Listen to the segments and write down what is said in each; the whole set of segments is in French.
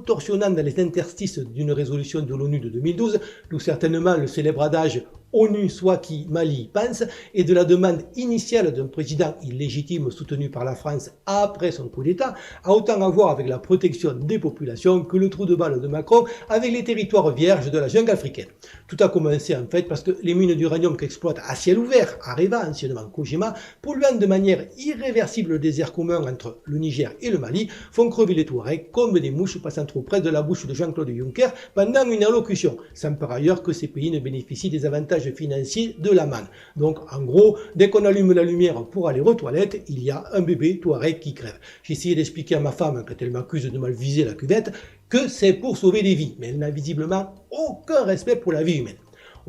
contorsionnant dans les interstices d'une résolution de l'ONU de 2012, d'où certainement le célèbre adage ONU soit qui Mali pense, et de la demande initiale d'un président illégitime soutenu par la France après son coup d'État, a autant à voir avec la protection des populations que le trou de balle de Macron avec les territoires vierges de la jungle africaine. Tout a commencé en fait parce que les mines d'uranium qu'exploite à ciel ouvert Areva, anciennement Kojima, polluant de manière irréversible le désert commun entre le Niger et le Mali, font crever les Touaregs comme des mouches passant trop près de la bouche de Jean-Claude Juncker pendant une allocution, sans par ailleurs que ces pays ne bénéficient des avantages financiers de la manne. Donc en gros, dès qu'on allume la lumière pour aller aux toilettes, il y a un bébé Touareg qui crève. J'ai essayé d'expliquer à ma femme, quand elle m'accuse de mal viser la cuvette, que c'est pour sauver des vies, mais elle n'a visiblement aucun respect pour la vie humaine.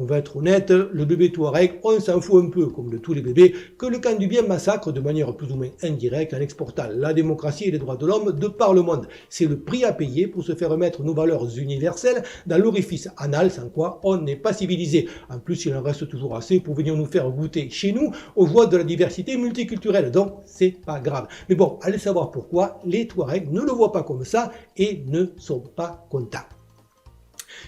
On va être honnête, le bébé Touareg, on s'en fout un peu, comme de tous les bébés, que le camp du bien massacre de manière plus ou moins indirecte en exportant la démocratie et les droits de l'homme de par le monde. C'est le prix à payer pour se faire mettre nos valeurs universelles dans l'orifice anal, sans quoi on n'est pas civilisé. En plus, il en reste toujours assez pour venir nous faire goûter chez nous aux joies de la diversité multiculturelle, donc c'est pas grave. Mais bon, allez savoir pourquoi les Touaregs ne le voient pas comme ça et ne sont pas contents.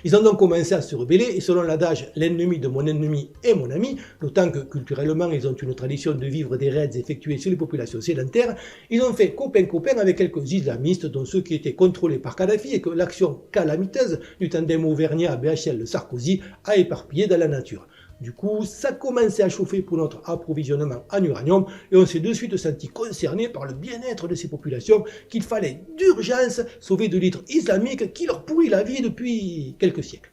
Ils ont donc commencé à se rebeller et selon l'adage « l'ennemi de mon ennemi est mon ami », d'autant que culturellement ils ont une tradition de vivre des raids effectués sur les populations sédentaires, ils ont fait copain-copain avec quelques islamistes dont ceux qui étaient contrôlés par Kadhafi et que l'action calamiteuse du tandem Auvergnat-BHL-Sarkozy a éparpillé dans la nature. Du coup, ça commençait à chauffer pour notre approvisionnement en uranium et on s'est de suite senti concerné par le bien-être de ces populations qu'il fallait d'urgence sauver de l'hydre islamique qui leur pourrit la vie depuis quelques siècles.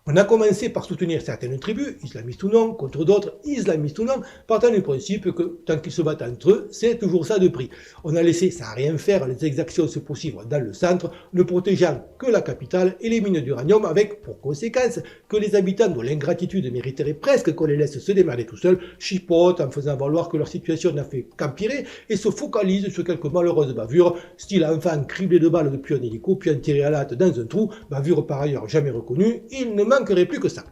On a commencé par soutenir certaines tribus, islamistes ou non, contre d'autres, islamistes ou non, partant du principe que tant qu'ils se battent entre eux, c'est toujours ça de prix. On a laissé sans rien faire les exactions se poursuivre dans le centre, ne protégeant que la capitale et les mines d'uranium avec, pour conséquence, que les habitants dont l'ingratitude mériterait presque qu'on les laisse se démerder tout seuls, chipotent en faisant valoir que leur situation n'a fait qu'empirer et se focalisent sur quelques malheureuses bavures, style enfant criblé de balles depuis un hélico puis tiré à la hâte dans un trou, bavure par ailleurs jamais reconnue, il ne manquerait plus que ça.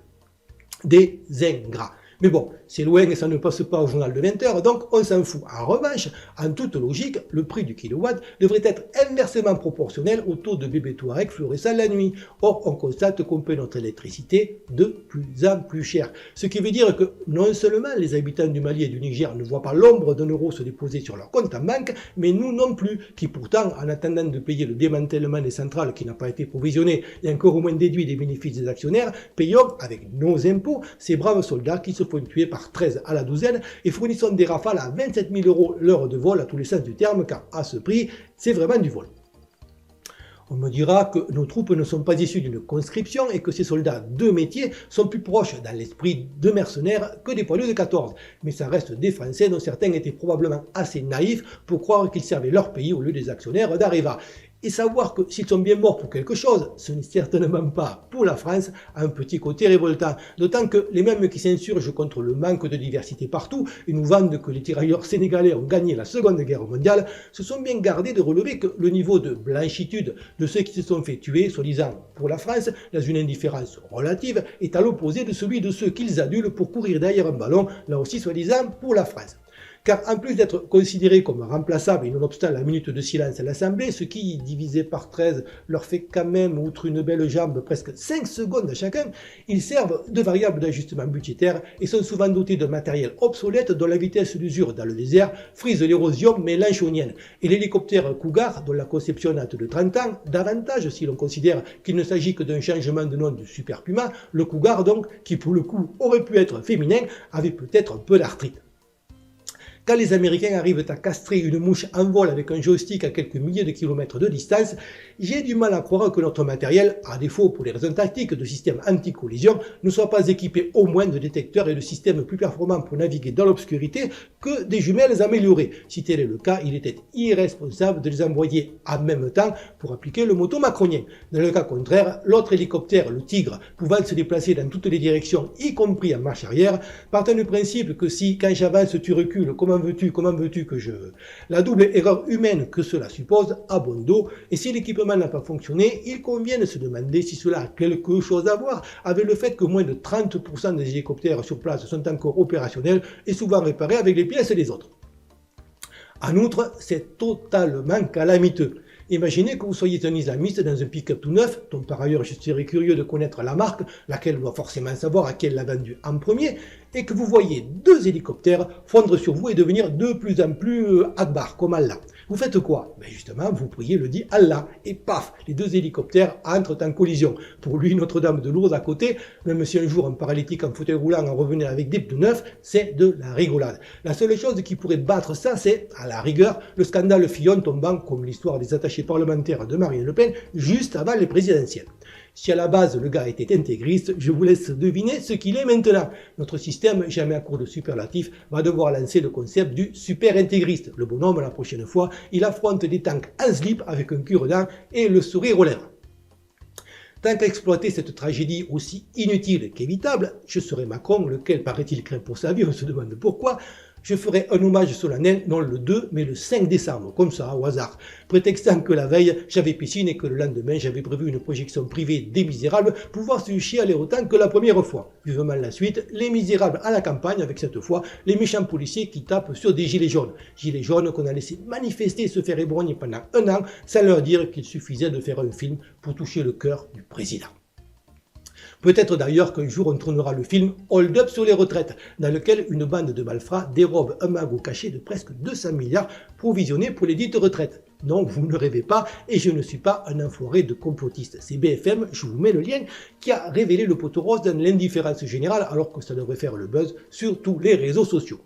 Des ingrats. Mais bon, c'est loin et ça ne passe pas au journal de 20h, donc on s'en fout. En revanche, en toute logique, le prix du kilowatt devrait être inversement proportionnel au taux de bébé Touareg fluorescent la nuit. Or, on constate qu'on paie notre électricité de plus en plus cher. Ce qui veut dire que non seulement les habitants du Mali et du Niger ne voient pas l'ombre d'un euro se déposer sur leur compte en banque, mais nous non plus, qui pourtant, en attendant de payer le démantèlement des centrales qui n'a pas été provisionné et encore au moins déduit des bénéfices des actionnaires, payons avec nos impôts ces braves soldats qui se font tuer par 13 à la douzaine et fournissons des rafales à 27 000 € l'heure de vol à tous les sens du terme, car à ce prix, c'est vraiment du vol. On me dira que nos troupes ne sont pas issues d'une conscription et que ces soldats de métier sont plus proches dans l'esprit de mercenaires que des poilus de 14. Mais ça reste des Français dont certains étaient probablement assez naïfs pour croire qu'ils servaient leur pays au lieu des actionnaires d'Areva. Et savoir que s'ils sont bien morts pour quelque chose, ce n'est certainement pas pour la France, a un petit côté révoltant. D'autant que les mêmes qui s'insurgent contre le manque de diversité partout et nous vendent que les tirailleurs sénégalais ont gagné la Seconde Guerre mondiale, se sont bien gardés de relever que le niveau de blanchitude de ceux qui se sont fait tuer, soi-disant pour la France, dans une indifférence relative, est à l'opposé de celui de ceux qu'ils adulent pour courir derrière un ballon, là aussi soi-disant pour la France. Car en plus d'être considérés comme remplaçables et nonobstant la minute de silence à l'Assemblée, ce qui, divisé par 13, leur fait quand même, outre une belle jambe, presque 5 secondes à chacun, ils servent de variable d'ajustement budgétaire et sont souvent dotés de matériel obsolète dont la vitesse d'usure dans le désert frise l'érosion mélanchonienne. Et l'hélicoptère Cougar, dont la conception date de 30 ans, davantage si l'on considère qu'il ne s'agit que d'un changement de nom de Super Puma, le Cougar donc, qui pour le coup aurait pu être féminin, avait peut-être un peu d'arthrite. Quand les Américains arrivent à castrer une mouche en vol avec un joystick à quelques milliers de kilomètres de distance, j'ai du mal à croire que notre matériel, à défaut pour les raisons tactiques de système anti-collision, ne soit pas équipé au moins de détecteurs et de systèmes plus performants pour naviguer dans l'obscurité que des jumelles améliorées. Si tel est le cas, il était irresponsable de les envoyer en même temps pour appliquer le motto macronien. Dans le cas contraire, l'autre hélicoptère, le Tigre, pouvant se déplacer dans toutes les directions, y compris en marche arrière, partant du principe que si, quand j'avance, tu recules, comment veux-tu que je... La double erreur humaine que cela suppose a bon dos, et si l'équipement n'a pas fonctionné, il convient de se demander si cela a quelque chose à voir avec le fait que moins de 30% des hélicoptères sur place sont encore opérationnels et souvent réparés avec les pièces des autres. En outre, c'est totalement calamiteux. Imaginez que vous soyez un islamiste dans un pick-up tout neuf, dont par ailleurs je serais curieux de connaître la marque, laquelle doit forcément savoir à qui elle l'a vendu en premier, et que vous voyez 2 hélicoptères fondre sur vous et devenir de plus en plus Akbar, comme Allah. Vous faites quoi? Ben justement, vous priez le dit Allah, et paf, les 2 hélicoptères entrent en collision. Pour lui, Notre-Dame de Lourdes à côté, même si un jour un paralytique en fauteuil roulant en revenait avec des pneus neufs, c'est de la rigolade. La seule chose qui pourrait battre ça, c'est, à la rigueur, le scandale Fillon tombant comme l'histoire des attachés parlementaires de Marine Le Pen juste avant les présidentielles. Si à la base le gars était intégriste, je vous laisse deviner ce qu'il est maintenant. Notre système, jamais à court de superlatifs, va devoir lancer le concept du super intégriste. Le bonhomme, la prochaine fois, il affronte des tanks en slip avec un cure-dent et le sourire aux lèvres. Tant qu'à exploiter cette tragédie aussi inutile qu'évitable, je serai Macron, lequel paraît-il craint pour sa vie, on se demande pourquoi. Je ferai un hommage solennel, non le 2, mais le 5 décembre, comme ça, au hasard, prétextant que la veille, j'avais piscine et que le lendemain, j'avais prévu une projection privée des Misérables pour voir si le chien allait autant que la première fois. Vivement la suite, les Misérables à la campagne, avec cette fois, les méchants policiers qui tapent sur des gilets jaunes. Gilets jaunes qu'on a laissé manifester et se faire éborgner pendant 1 an, sans leur dire qu'il suffisait de faire un film pour toucher le cœur du président. Peut-être d'ailleurs qu'un jour on tournera le film Hold Up sur les retraites, dans lequel une bande de malfrats dérobe un magot caché de presque 200 milliards provisionné pour les dites retraites. Non, vous ne rêvez pas, et je ne suis pas un enfoiré de complotiste. C'est BFM, je vous mets le lien, qui a révélé le poteau rose dans l'indifférence générale, alors que ça devrait faire le buzz sur tous les réseaux sociaux.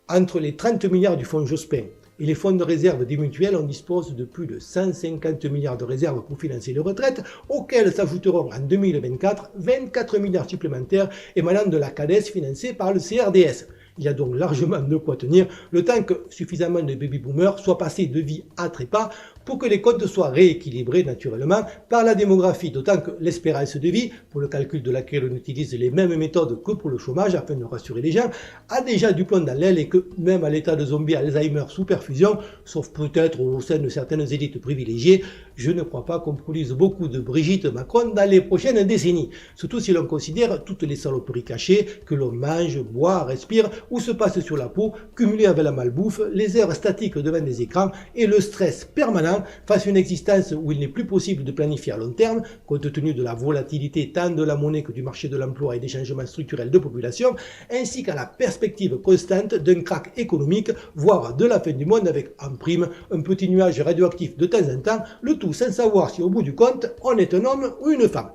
Entre les 30 milliards du fonds Jospin et les fonds de réserve des mutuelles, on dispose de plus de 150 milliards de réserves pour financer les retraites, auxquelles s'ajouteront en 2024 24 milliards supplémentaires émanant de la CADES financée par le CRDS. Il y a donc largement de quoi tenir, le temps que suffisamment de baby-boomers soient passés de vie à trépas pour que les comptes soient rééquilibrés naturellement par la démographie, d'autant que l'espérance de vie, pour le calcul de laquelle on utilise les mêmes méthodes que pour le chômage afin de rassurer les gens, a déjà du plomb dans l'aile et que même à l'état de zombie Alzheimer sous perfusion, sauf peut-être au sein de certaines élites privilégiées, je ne crois pas qu'on produise beaucoup de Brigitte Macron dans les prochaines décennies, surtout si l'on considère toutes les saloperies cachées que l'on mange, boit, respire ou se passe sur la peau, cumulées avec la malbouffe, les heures statiques devant des écrans et le stress permanent face à une existence où il n'est plus possible de planifier à long terme, compte tenu de la volatilité tant de la monnaie que du marché de l'emploi et des changements structurels de population, ainsi qu'à la perspective constante d'un krach économique, voire de la fin du monde avec en prime un petit nuage radioactif de temps en temps, le tout sans savoir si au bout du compte on est un homme ou une femme.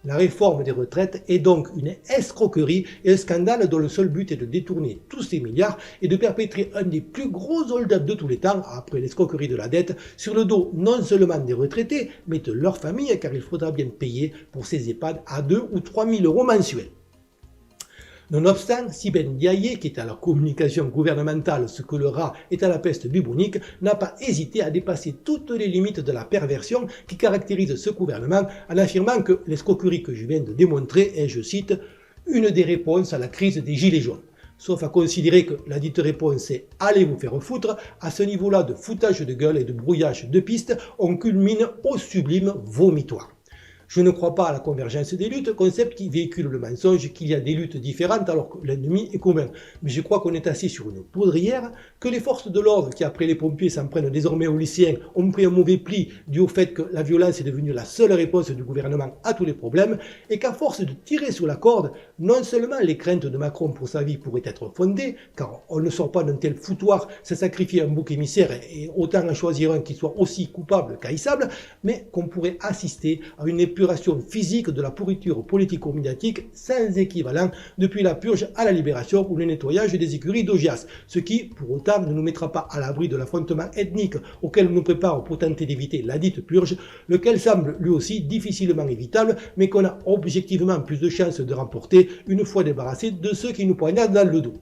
La réforme des retraites est donc une escroquerie et un scandale dont le seul but est de détourner tous ces milliards et de perpétrer un des plus gros hold-up de tous les temps, après l'escroquerie de la dette, sur le dos non seulement des retraités, mais de leurs familles, car il faudra bien payer pour ces EHPAD à 2 ou 3 000 euros mensuels. Nonobstant, Sibeth Ndiaye, qui est à la communication gouvernementale ce que le rat est à la peste bubonique, n'a pas hésité à dépasser toutes les limites de la perversion qui caractérise ce gouvernement en affirmant que l'escroquerie que je viens de démontrer est, je cite, une des réponses à la crise des gilets jaunes. Sauf à considérer que la dite réponse est « allez vous faire foutre », à ce niveau-là de foutage de gueule et de brouillage de piste, on culmine au sublime vomitoire. Je ne crois pas à la convergence des luttes, concept qui véhicule le mensonge qu'il y a des luttes différentes alors que l'ennemi est commun. Mais je crois qu'on est assis sur une poudrière, que les forces de l'ordre qui après les pompiers s'en prennent désormais aux lycéens ont pris un mauvais pli dû au fait que la violence est devenue la seule réponse du gouvernement à tous les problèmes et qu'à force de tirer sur la corde, non seulement les craintes de Macron pour sa vie pourraient être fondées, car on ne sort pas d'un tel foutoir sans sacrifier un bouc émissaire et autant en choisir un qui soit aussi coupable qu'haïssable, mais qu'on pourrait assister à une épuration physique de la pourriture politico-médiatique sans équivalent depuis la purge à la libération ou le nettoyage des écuries d'Augias, ce qui, pour autant, ne nous mettra pas à l'abri de l'affrontement ethnique auquel on nous prépare pour tenter d'éviter la dite purge, lequel semble lui aussi difficilement évitable, mais qu'on a objectivement plus de chances de remporter une fois débarrassé de ceux qui nous poignardent dans le dos.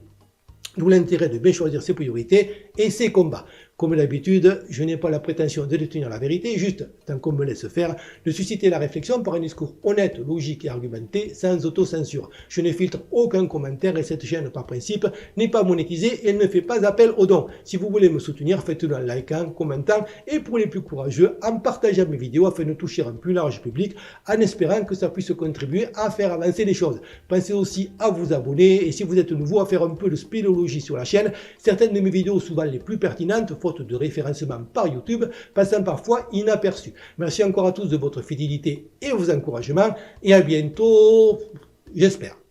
D'où l'intérêt de bien choisir ses priorités et ses combats. Comme d'habitude, je n'ai pas la prétention de détenir la vérité, juste, tant qu'on me laisse faire, de susciter la réflexion par un discours honnête, logique et argumenté, sans autocensure. Je ne filtre aucun commentaire et cette chaîne, par principe, n'est pas monétisée et elle ne fait pas appel aux dons. Si vous voulez me soutenir, faites-le en likant, commentant et pour les plus courageux, en partageant mes vidéos afin de toucher un plus large public, en espérant que ça puisse contribuer à faire avancer les choses. Pensez aussi à vous abonner et si vous êtes nouveau, à faire un peu de spéléologie sur la chaîne. Certaines de mes vidéos, souvent les plus pertinentes, faute de référencement par YouTube, passant parfois inaperçus. Merci encore à tous de votre fidélité et vos encouragements, et à bientôt, j'espère.